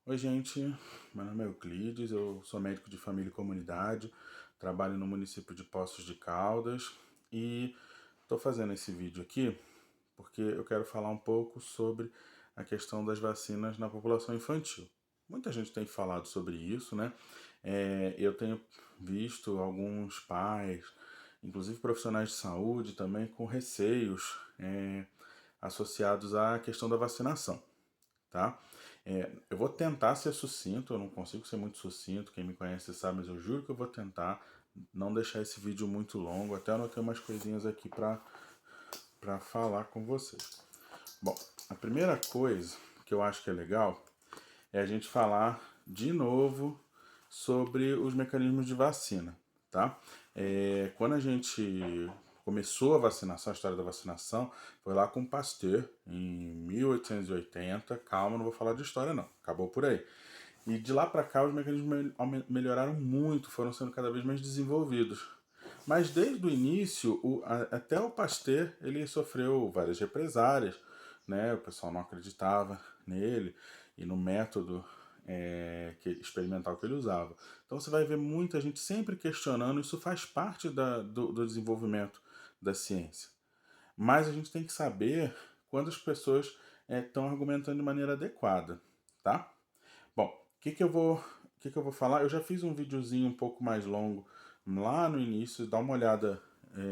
Oi, gente. Meu nome é Euclides, eu sou médico de família e comunidade, trabalho no município de Poços de Caldas e estou fazendo esse vídeo aqui porque eu quero falar um pouco sobre a questão das vacinas na população infantil. Muita gente tem falado sobre isso, né? Eu tenho visto alguns pais, inclusive profissionais de saúde também, com receios associados à questão da vacinação, tá? Eu vou tentar ser sucinto, eu não consigo ser muito sucinto, quem me conhece sabe, mas eu juro que eu vou tentar não deixar esse vídeo muito longo, até anotei umas coisinhas aqui para falar com vocês. Bom, a primeira coisa que eu acho que é legal é a gente falar de novo sobre os mecanismos de vacina, tá? Quando a gente começou a vacinação, a história da vacinação, foi lá com Pasteur, em 1880. Calma, não vou falar de história não, acabou por aí. E de lá para cá os mecanismos melhoraram muito, foram sendo cada vez mais desenvolvidos. Mas desde o início, até o Pasteur, ele sofreu várias represárias, né? O pessoal não acreditava nele e no método experimental que ele usava. Então você vai ver muita gente sempre questionando, isso faz parte do desenvolvimento da ciência. Mas a gente tem que saber quando as pessoas estão argumentando de maneira adequada, tá? Bom, o que que eu vou falar? Eu já fiz um videozinho um pouco mais longo lá no início, dá uma olhada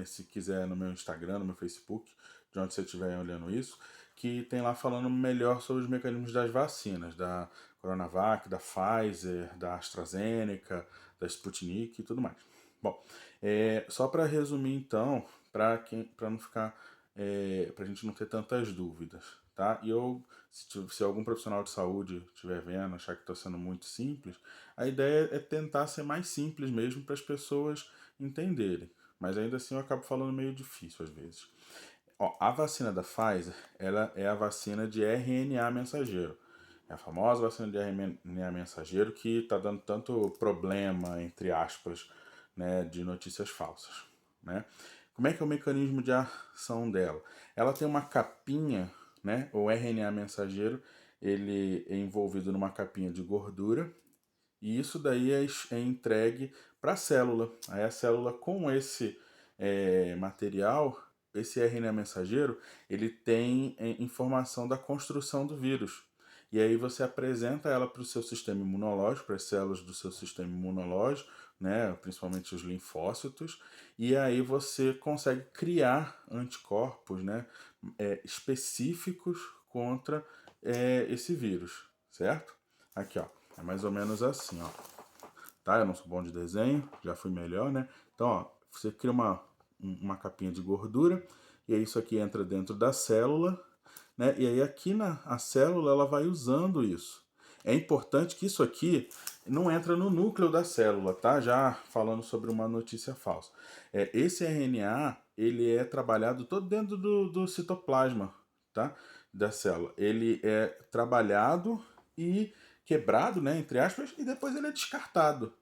se quiser no meu Instagram, no meu Facebook, de onde você estiver olhando isso, que tem lá falando melhor sobre os mecanismos das vacinas, da Coronavac, da Pfizer, da AstraZeneca, da Sputnik e tudo mais. Bom, só para resumir então, para não ficar, para a gente não ter tantas dúvidas, tá? E se algum profissional de saúde estiver vendo, achar que está sendo muito simples, a ideia é tentar ser mais simples mesmo para as pessoas entenderem. Mas ainda assim eu acabo falando meio difícil às vezes. Ó, a vacina da Pfizer, ela é a vacina de RNA mensageiro. É a famosa vacina de RNA mensageiro que está dando tanto problema, entre aspas, né, de notícias falsas, né? Como é que é o mecanismo de ação dela? Ela tem uma capinha, né? O RNA mensageiro, ele é envolvido numa capinha de gordura e isso daí é entregue para a célula. Aí a célula com esse material, esse RNA mensageiro, ele tem informação da construção do vírus. E aí você apresenta ela para o seu sistema imunológico, para as células do seu sistema imunológico, né, principalmente os linfócitos, e aí você consegue criar anticorpos, né, específicos contra esse vírus, certo? Aqui, ó, é mais ou menos assim, ó. Tá? Eu não sou bom de desenho, já fui melhor, né? Então, ó, você cria uma capinha de gordura, e aí isso aqui entra dentro da célula, né? E aí aqui a célula ela vai usando isso. É importante que isso aqui não entra no núcleo da célula, tá? Já falando sobre uma notícia falsa. Esse RNA, ele é trabalhado todo dentro do citoplasma, tá? Da célula. Ele é trabalhado e quebrado, né, entre aspas, e depois ele é descartado.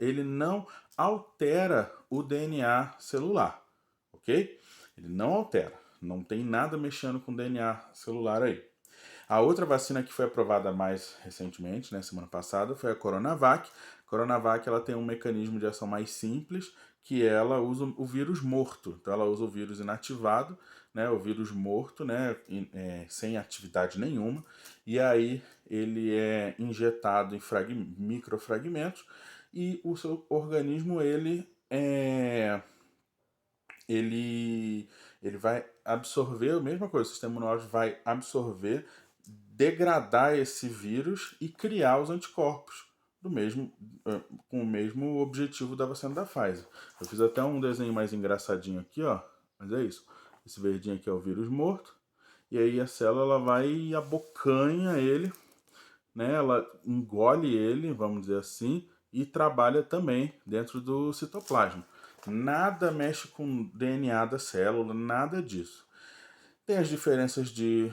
Ele não altera o DNA celular, ok? Ele não altera. Não tem nada mexendo com o DNA celular aí. A outra vacina que foi aprovada mais recentemente, né, semana passada, foi a Coronavac. A Coronavac ela tem um mecanismo de ação mais simples, que ela usa o vírus morto. Então ela usa o vírus inativado, né, o vírus morto, né, sem atividade nenhuma, e aí ele é injetado em microfragmentos e o seu organismo ele, ele vai absorver a mesma coisa, o sistema imunológico vai absorver, degradar esse vírus e criar os anticorpos do mesmo, com o mesmo objetivo da vacina da Pfizer. Eu fiz até um desenho mais engraçadinho aqui, ó, mas é isso. Esse verdinho aqui é o vírus morto, e aí a célula ela vai e abocanha ele, né? Ela engole ele, vamos dizer assim, e trabalha também dentro do citoplasma. Nada mexe com o DNA da célula, nada disso. Tem as diferenças de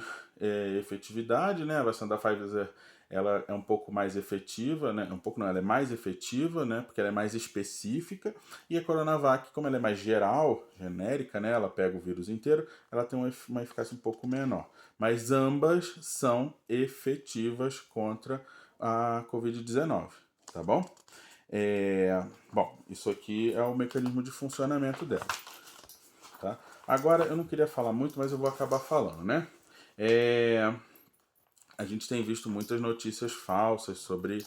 efetividade, né? A vacina da Pfizer ela é um pouco mais efetiva, né? Um pouco não, ela é mais efetiva, né? Porque ela é mais específica. E a Coronavac, como ela é mais geral, genérica, né? Ela pega o vírus inteiro, ela tem uma eficácia um pouco menor. Mas ambas são efetivas contra a Covid-19, tá bom? Bom, isso aqui é o mecanismo de funcionamento dela, tá? Agora, eu não queria falar muito, mas eu vou acabar falando, né? A gente tem visto muitas notícias falsas sobre,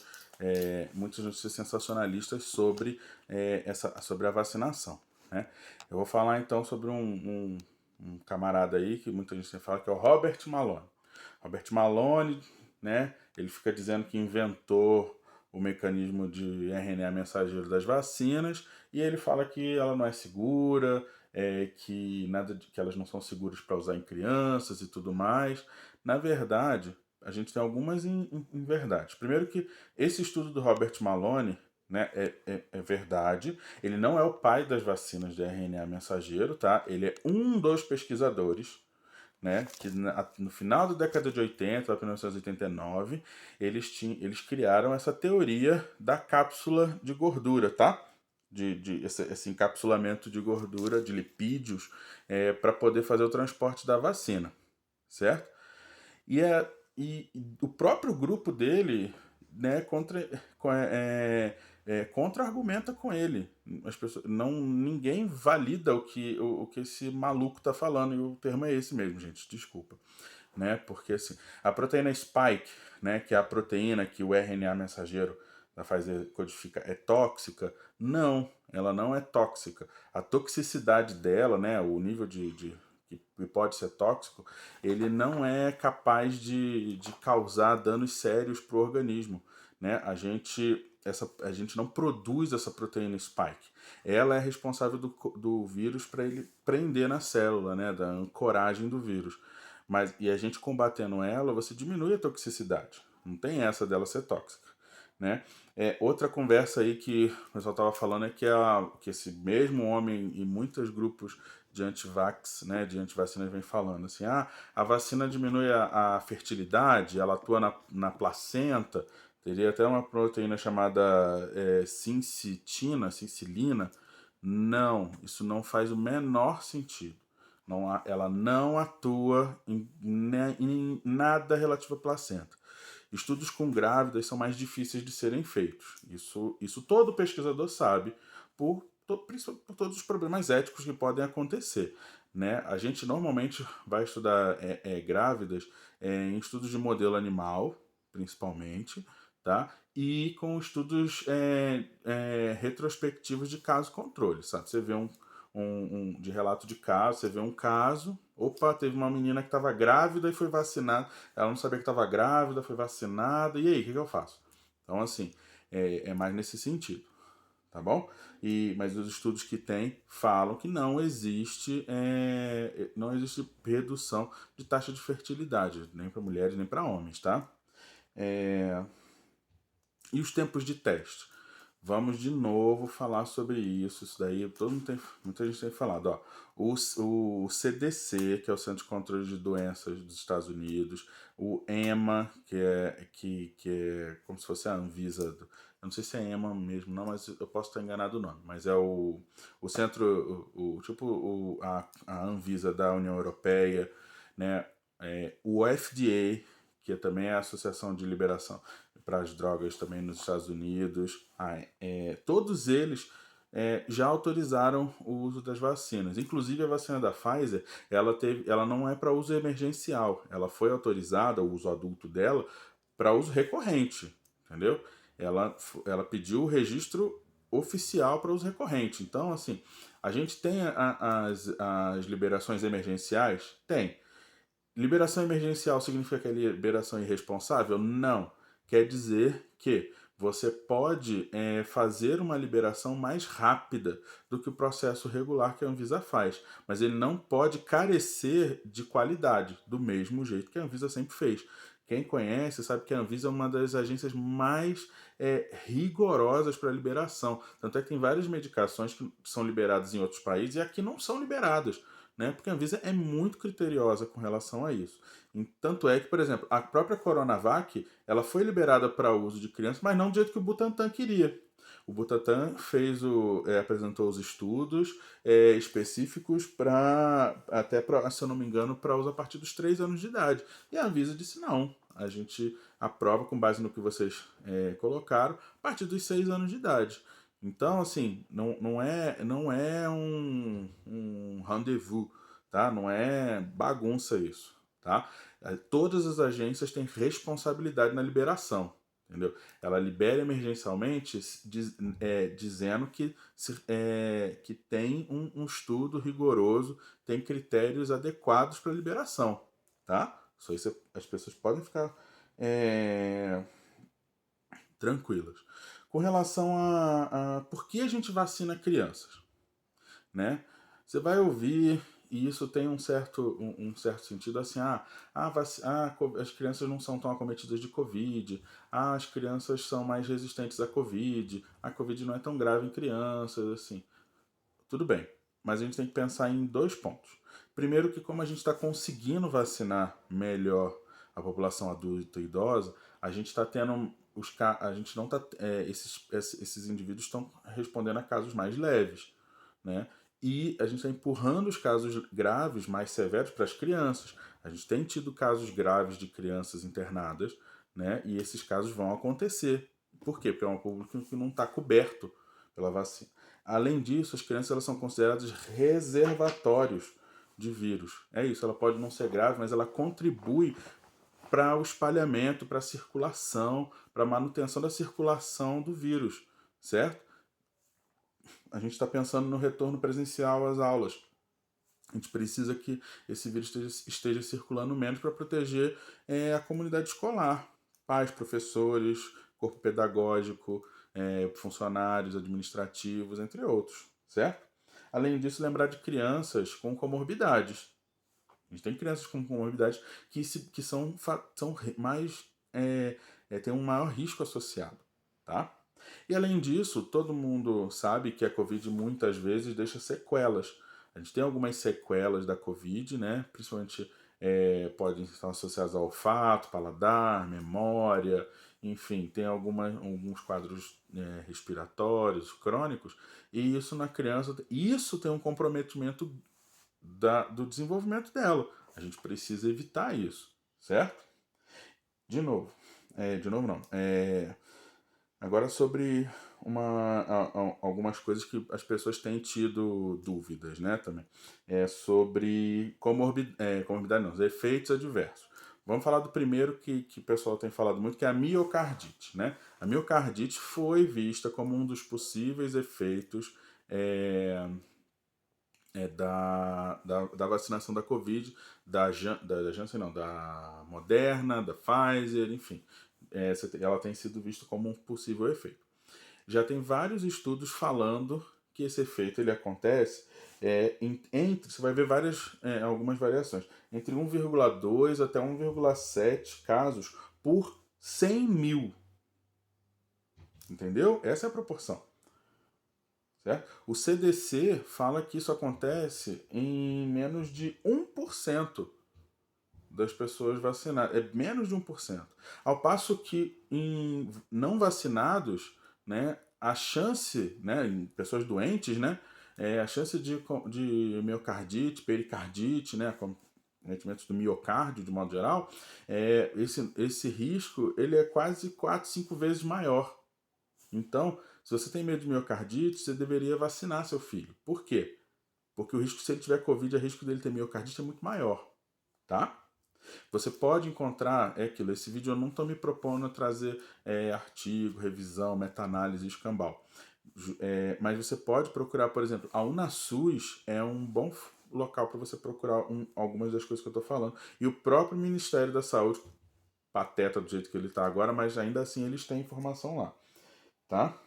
muitas notícias sensacionalistas sobre, sobre a vacinação, né? Eu vou falar então sobre um camarada aí que muita gente fala que é o Robert Malone. Robert Malone, né? Ele fica dizendo que inventou o mecanismo de RNA mensageiro das vacinas e ele fala que ela não é segura, que que elas não são seguras para usar em crianças e tudo mais. Na verdade, a gente tem algumas verdade. Primeiro que esse estudo do Robert Malone, né, é verdade. Ele não é o pai das vacinas de RNA mensageiro, tá? Ele é um dos pesquisadores, né, que no final da década de 80, lá para 1989, eles criaram essa teoria da cápsula de gordura, tá? Esse encapsulamento de gordura, de lipídios, para poder fazer o transporte da vacina, certo? E, e o próprio grupo dele, né, contra-argumenta com ele. As pessoas, não, ninguém valida o que esse maluco tá falando, e o termo é esse mesmo, gente, desculpa. Né? Porque assim, a proteína spike, né, que é a proteína que o RNA mensageiro da Pfizer codifica, é tóxica? Não, ela não é tóxica. A toxicidade dela, né, o nível que pode ser tóxico, ele não é capaz de causar danos sérios para o organismo. Né? A gente não produz essa proteína spike. Ela é responsável do vírus para ele prender na célula, né? Da ancoragem do vírus. E a gente combatendo ela, você diminui a toxicidade. Não tem essa dela ser tóxica. Né? Outra conversa aí que o pessoal estava falando é que esse mesmo homem e muitos grupos de antivax, né, de antivacinas vem falando assim, a vacina diminui a fertilidade, ela atua na placenta, teria até uma proteína chamada sincilina. Não, isso não faz o menor sentido. Não, ela não atua em nada relativo à placenta. Estudos com grávidas são mais difíceis de serem feitos. Isso todo pesquisador sabe, por todos os problemas éticos que podem acontecer. Né? A gente normalmente vai estudar grávidas em estudos de modelo animal, principalmente, tá? E com estudos retrospectivos de caso-controle. Sabe? Você vê de relato de caso, você vê um caso, opa, teve uma menina que estava grávida e foi vacinada, ela não sabia que estava grávida, foi vacinada, e aí, o que eu faço? Então, assim, é mais nesse sentido, tá bom? Mas os estudos que tem falam que não existe redução de taxa de fertilidade, nem para mulheres, nem para homens, tá? E os tempos de teste? Vamos de novo falar sobre isso. Isso daí muita gente tem falado. Ó, o CDC, que é o Centro de Controle de Doenças dos Estados Unidos, o EMA, que é como se fosse a Anvisa. Eu não sei se é EMA mesmo, não, mas eu posso estar enganado no nome. Mas é o centro, a Anvisa da União Europeia, né? O FDA, que também é a Associação de Liberação para as drogas também nos Estados Unidos. Todos eles já autorizaram o uso das vacinas. Inclusive a vacina da Pfizer, ela não é para uso emergencial. Ela foi autorizada, o uso adulto dela, para uso recorrente, entendeu? Ela pediu o registro oficial para uso recorrente. Então, assim, a gente tem as liberações emergenciais? Tem. Liberação emergencial significa que é liberação irresponsável? Não. Quer dizer que você pode fazer uma liberação mais rápida do que o processo regular que a Anvisa faz, mas ele não pode carecer de qualidade, do mesmo jeito que a Anvisa sempre fez. Quem conhece sabe que a Anvisa é uma das agências mais rigorosas para liberação. Tanto é que tem várias medicações que são liberadas em outros países e aqui não são liberadas. Né? Porque a Anvisa é muito criteriosa com relação a isso. Tanto é que, por exemplo, a própria Coronavac, ela foi liberada para uso de crianças, mas não do jeito que o Butantan queria. O Butantan apresentou os estudos específicos se eu não me engano, para uso a partir dos 3 anos de idade. E a Anvisa disse não. a gente aprova com base no que vocês colocaram, a partir dos 6 anos de idade. Então, assim, não é um rendezvous, tá? Não é bagunça isso, tá? Todas as agências têm responsabilidade na liberação, entendeu? Ela libera emergencialmente dizendo que tem um estudo rigoroso, tem critérios adequados para liberação, tá? Isso as pessoas podem ficar é, tranquilas. Com relação a por que a gente vacina crianças, né? Você vai ouvir, e isso tem um certo sentido assim, as crianças não são tão acometidas de Covid, as crianças são mais resistentes à Covid, a Covid não é tão grave em crianças, assim. Tudo bem, mas a gente tem que pensar em 2 pontos. Primeiro que como a gente está conseguindo vacinar melhor a população adulta e idosa, a gente está tendo a gente não tá, esses indivíduos estão respondendo a casos mais leves, né? E a gente está empurrando os casos graves, mais severos, para as crianças. A gente tem tido casos graves de crianças internadas, né? E esses casos vão acontecer. Por quê? Porque é um público que não está coberto pela vacina. Além disso, as crianças elas são consideradas reservatórios de vírus. É isso, ela pode não ser grave, mas ela contribui para o espalhamento, para a circulação, para a manutenção da circulação do vírus, certo? A gente está pensando no retorno presencial às aulas. A gente precisa que esse vírus esteja circulando menos para proteger a comunidade escolar, pais, professores, corpo pedagógico, funcionários administrativos, entre outros, certo? Além disso, lembrar de crianças com comorbidades. A gente tem crianças com comorbidades que são mais têm um maior risco associado, tá? E além disso, todo mundo sabe que a Covid muitas vezes deixa sequelas. A gente tem algumas sequelas da Covid, né? Principalmente podem estar associadas ao olfato, paladar, memória, enfim, tem alguns quadros respiratórios crônicos, e isso na criança, isso tem um comprometimento do desenvolvimento dela. A gente precisa evitar isso, certo? De novo não. Agora sobre algumas coisas que as pessoas têm tido dúvidas, né, também. Sobre comorbidade não, os efeitos adversos. Vamos falar do primeiro que o pessoal tem falado muito, que é a miocardite, né? A miocardite foi vista como um dos possíveis efeitos da vacinação da Covid, da Janssen não, da Moderna, da Pfizer, enfim. Ela tem sido vista como um possível efeito. Já tem vários estudos falando que esse efeito ele acontece você vai ver algumas variações, entre 1,2 até 1,7 casos por 100 mil. Entendeu? Essa é a proporção. Certo? O CDC fala que isso acontece em menos de 1% das pessoas vacinadas. É menos de 1%. Ao passo que em não vacinados, né, a chance, né, em pessoas doentes, né, a chance de miocardite, pericardite, né, cometimentos do miocárdio de modo geral, esse risco ele é quase 4, 5 vezes maior. Então, se você tem medo de miocardite, você deveria vacinar seu filho. Por quê? Porque o risco, se ele tiver Covid, o risco dele ter miocardite é muito maior, tá? Você pode encontrar, esse vídeo eu não estou me propondo a trazer artigo, revisão, meta-análise, escambau. Mas você pode procurar, por exemplo, a UnaSUS é um bom local para você procurar algumas das coisas que eu estou falando. E o próprio Ministério da Saúde, pateta do jeito que ele está agora, mas ainda assim eles têm informação lá, tá?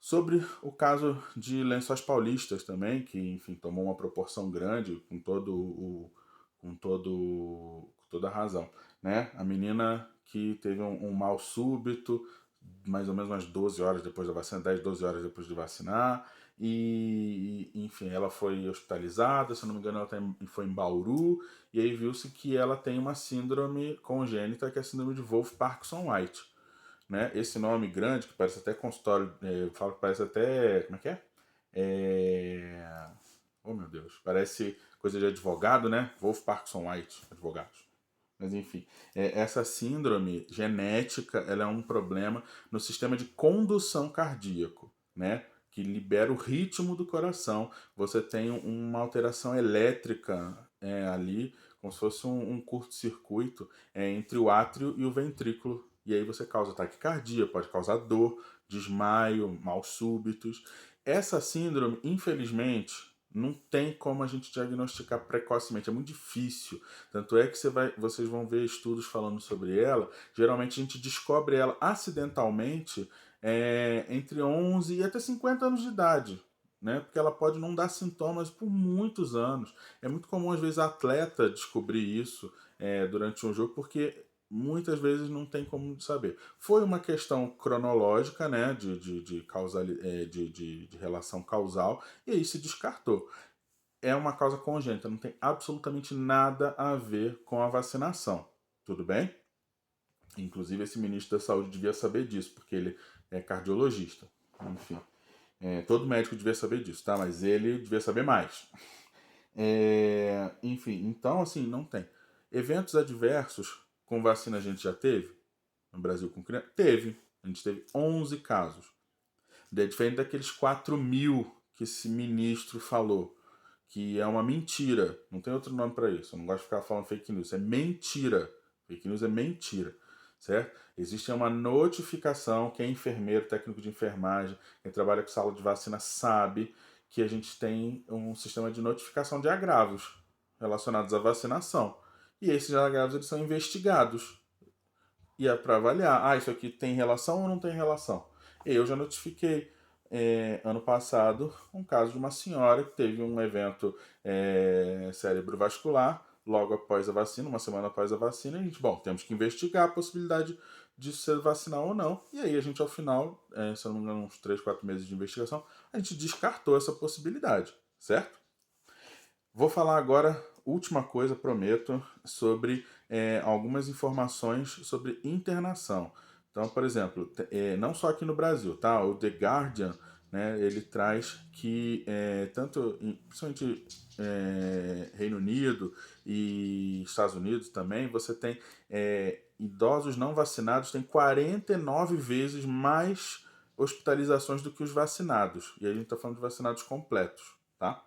Sobre o caso de Lençóis Paulistas também, que enfim tomou uma proporção grande com toda a razão, né? A menina que teve um mal súbito, mais ou menos umas 12 horas depois da vacina, 10, 12 horas depois de vacinar, e enfim, ela foi hospitalizada, se não me engano foi em Bauru, e aí viu-se que ela tem uma síndrome congênita, que é a síndrome de Wolff-Parkinson-White, né? Esse nome grande, que parece até consultório, eu falo que parece até, como é que é? Oh meu Deus, parece coisa de advogado, né? Wolff Parkinson White, advogados. Mas enfim, essa síndrome genética, ela é um problema no sistema de condução cardíaco, né? Que libera o ritmo do coração. Você tem uma alteração elétrica ali, como se fosse um curto-circuito entre o átrio e o ventrículo. E aí você causa taquicardia, pode causar dor, desmaio, mal súbitos. Essa síndrome, infelizmente, não tem como a gente diagnosticar precocemente, é muito difícil. Tanto é que vocês vão ver estudos falando sobre ela. Geralmente a gente descobre ela acidentalmente entre 11 e até 50 anos de idade. Né? Porque ela pode não dar sintomas por muitos anos. É muito comum, às vezes, atleta descobrir isso durante um jogo, porque muitas vezes não tem como saber. Foi uma questão cronológica, né, de relação causal, e aí se descartou. É uma causa congênita, não tem absolutamente nada a ver com a vacinação. Tudo bem? Inclusive, esse ministro da Saúde devia saber disso, porque ele é cardiologista. Enfim, todo médico devia saber disso, tá? Mas ele devia saber mais. Enfim, então, assim, não tem. Eventos adversos com vacina a gente já teve? No Brasil com criança? Teve. A gente teve 11 casos. Diferente daqueles 4.000 que esse ministro falou, que é uma mentira. Não tem outro nome para isso. Eu não gosto de ficar falando fake news. É mentira. Fake news é mentira. Certo? Existe uma notificação. Quem é enfermeiro, técnico de enfermagem, quem trabalha com sala de vacina sabe que a gente tem um sistema de notificação de agravos relacionados à vacinação. E esses agravos eles são investigados. E é para avaliar, isso aqui tem relação ou não tem relação. Eu já notifiquei ano passado um caso de uma senhora que teve um evento cerebrovascular logo após a vacina, uma semana após a vacina, e a gente, bom, temos que investigar a possibilidade de ser vacinal ou não. E aí a gente, ao final, se eu não me engano, uns 3, 4 meses de investigação, a gente descartou essa possibilidade, certo? Vou falar agora, última coisa, prometo, sobre algumas informações sobre internação. Então, por exemplo, não só aqui no Brasil, tá? O The Guardian, né, ele traz que principalmente Reino Unido e Estados Unidos também, você tem idosos não vacinados têm 49 vezes mais hospitalizações do que os vacinados. E aí a gente está falando de vacinados completos, tá?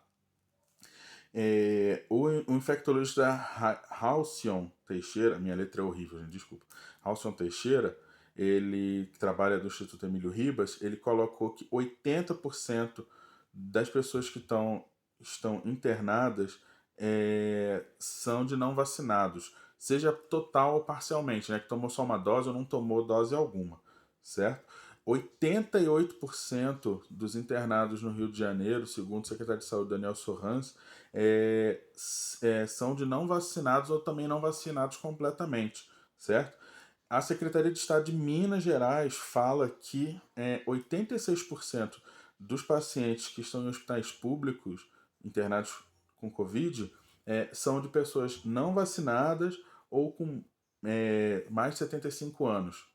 O infectologista Halcyon Teixeira, minha letra é horrível, gente, desculpa. Halcyon Teixeira, ele que trabalha do Instituto Emílio Ribas, ele colocou que 80% das pessoas que estão internadas são de não vacinados, seja total ou parcialmente, né, que tomou só uma dose ou não tomou dose alguma, certo? 88% dos internados no Rio de Janeiro, segundo o secretário de Saúde Daniel Sorrans, são de não vacinados ou também não vacinados completamente, certo? A Secretaria de Estado de Minas Gerais fala que 86% dos pacientes que estão em hospitais públicos internados com Covid são de pessoas não vacinadas ou com mais de 75 anos.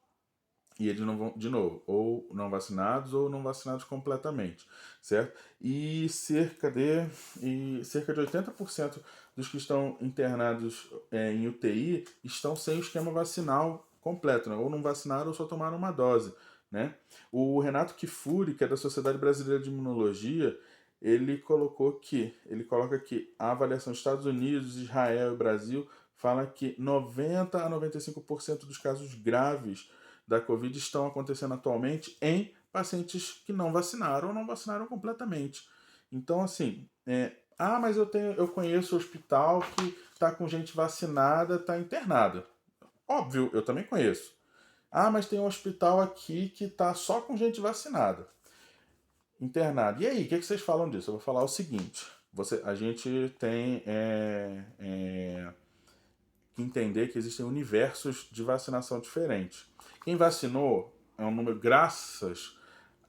E eles não vão, de novo, ou não vacinados ou não vacinados completamente, certo? E cerca de 80% dos que estão internados em UTI estão sem o esquema vacinal completo, né? Ou não vacinaram ou só tomaram uma dose, né? O Renato Kifuri, que é da Sociedade Brasileira de Imunologia, ele coloca que a avaliação dos Estados Unidos, Israel e Brasil fala que 90 a 95% dos casos graves da Covid estão acontecendo atualmente em pacientes que não vacinaram ou não vacinaram completamente. Então, assim, mas eu conheço hospital que está com gente vacinada, está internada. Óbvio, eu também conheço. Mas tem um hospital aqui que está só com gente vacinada, internada. E aí, o que vocês falam disso? Eu vou falar o seguinte: a gente tem que entender que existem universos de vacinação diferentes. Quem vacinou é um número, graças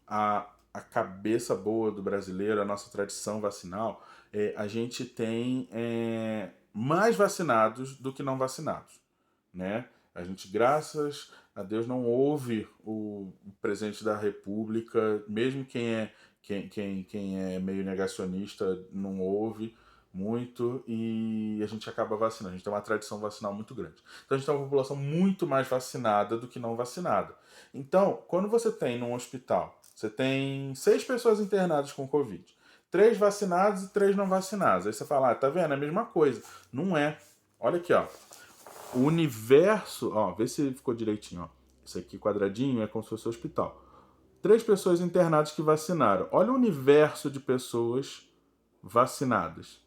à cabeça boa do brasileiro, à nossa tradição vacinal, a gente tem mais vacinados do que não vacinados, né? A gente, graças a Deus, não houve o presidente da República, mesmo quem é meio negacionista, não houve muito, e a gente acaba vacinando. A gente tem uma tradição vacinal muito grande. Então a gente tem uma população muito mais vacinada do que não vacinada. Então, quando você tem num hospital, você tem 6 pessoas internadas com Covid, 3 vacinadas e 3 não vacinadas. Aí você fala, tá vendo? É a mesma coisa. Não é. Olha aqui, ó. O universo, ó, vê se ficou direitinho, ó. Isso aqui quadradinho é como se fosse o hospital. 3 pessoas internadas que vacinaram. Olha o universo de pessoas vacinadas.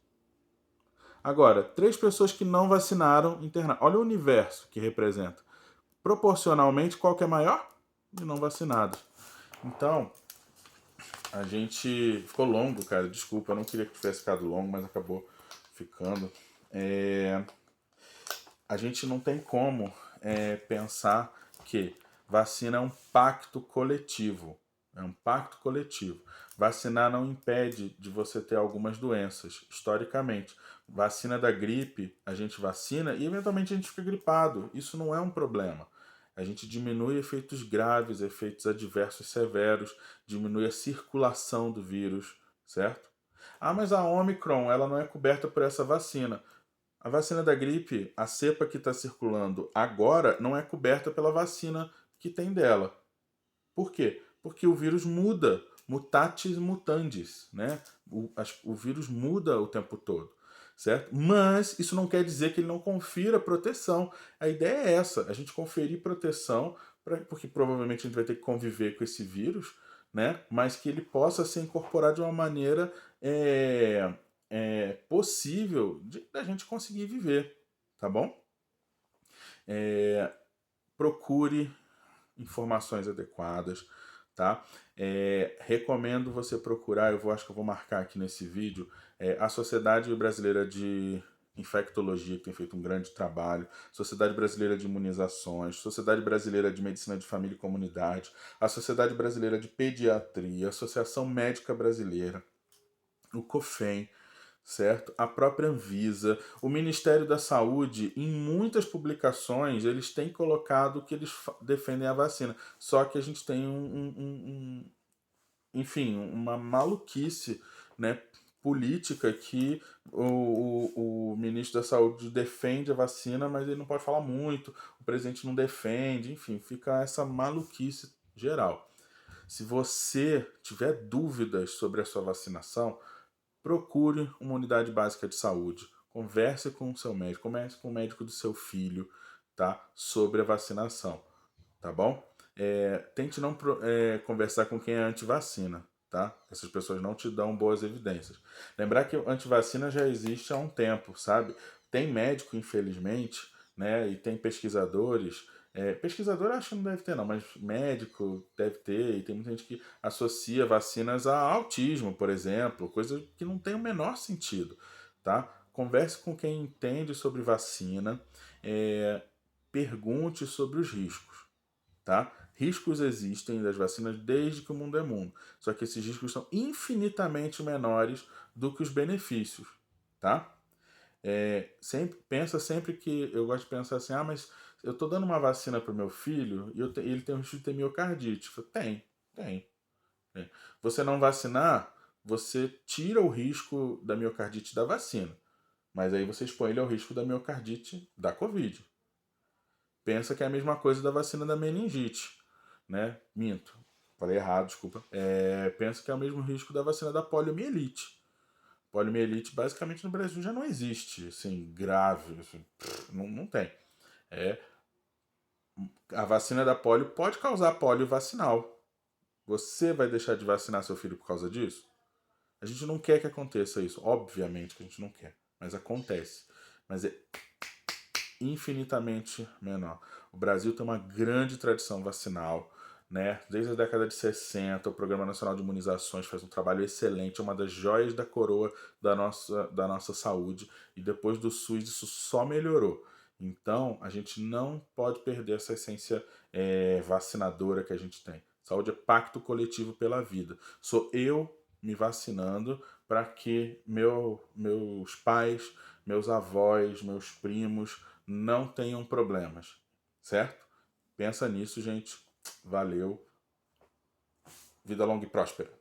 Agora, 3 pessoas que não vacinaram internadas. Olha o universo que representa. Proporcionalmente, qual que é maior? De não vacinados. Então, a gente... Ficou longo, cara. Desculpa, eu não queria que tivesse ficado longo, mas acabou ficando. A gente não tem como pensar que vacina é um pacto coletivo. É um pacto coletivo. Vacinar não impede de você ter algumas doenças, historicamente. Vacina da gripe, a gente vacina e eventualmente a gente fica gripado. Isso não é um problema. A gente diminui efeitos graves, efeitos adversos severos, diminui a circulação do vírus, certo? Ah, mas a Omicron, ela não é coberta por essa vacina. A vacina da gripe, a cepa que está circulando agora, não é coberta pela vacina que tem dela. Por quê? Porque o vírus muda, mutatis mutandis, né? O vírus muda o tempo todo, certo? Mas isso não quer dizer que ele não confira proteção. A ideia é essa, a gente conferir proteção, porque provavelmente a gente vai ter que conviver com esse vírus, né? Mas que ele possa ser incorporado de uma maneira possível da gente conseguir viver, tá bom? Procure informações adequadas, tá? Recomendo você procurar, acho que eu vou marcar aqui nesse vídeo, a Sociedade Brasileira de Infectologia, que tem feito um grande trabalho, Sociedade Brasileira de Imunizações, Sociedade Brasileira de Medicina de Família e Comunidade, a Sociedade Brasileira de Pediatria, a Associação Médica Brasileira, o COFEM, certo? A própria Anvisa, o Ministério da Saúde, em muitas publicações, eles têm colocado que eles defendem a vacina. Só que a gente tem enfim, uma maluquice, né, política que o ministro da Saúde defende a vacina, mas ele não pode falar muito, o presidente não defende, enfim, fica essa maluquice geral. Se você tiver dúvidas sobre a sua vacinação, procure uma unidade básica de saúde, converse com o seu médico, converse com o médico do seu filho, tá? Sobre a vacinação, tá bom? Tente não conversar com quem é anti-vacina, tá? Essas pessoas não te dão boas evidências. Lembrar que o anti-vacina já existe há um tempo, sabe? Tem médico, infelizmente, né? E tem pesquisadores. Pesquisador acho que não deve ter, não, mas médico deve ter, e tem muita gente que associa vacinas a autismo, por exemplo, coisa que não tem o menor sentido, tá? Converse com quem entende sobre vacina, pergunte sobre os riscos, tá? Riscos existem das vacinas desde que o mundo é mundo, só que esses riscos são infinitamente menores do que os benefícios, tá? Pensa sempre que eu gosto de pensar assim, mas eu tô dando uma vacina pro meu filho e ele tem um risco de ter miocardite. Tem. Você não vacinar, você tira o risco da miocardite da vacina, mas aí você expõe ele ao risco da miocardite da Covid. Pensa que é a mesma coisa da vacina da meningite, né? Minto, falei errado, desculpa. Pensa que é o mesmo risco da vacina da poliomielite. Poliomielite, basicamente, no Brasil já não existe, assim, grave, assim, não tem. A vacina da polio pode causar polio vacinal. Você vai deixar de vacinar seu filho por causa disso? A gente não quer que aconteça isso. Obviamente que a gente não quer. Mas acontece. Mas é infinitamente menor. O Brasil tem uma grande tradição vacinal, né? Desde a década de 60, o Programa Nacional de Imunizações faz um trabalho excelente, é uma das joias da coroa da nossa saúde, e depois do SUS isso só melhorou. Então, a gente não pode perder essa essência vacinadora que a gente tem. Saúde é pacto coletivo pela vida. Sou eu me vacinando para que meus pais, meus avós, meus primos não tenham problemas, certo? Pensa nisso, gente. Valeu. Vida longa e próspera.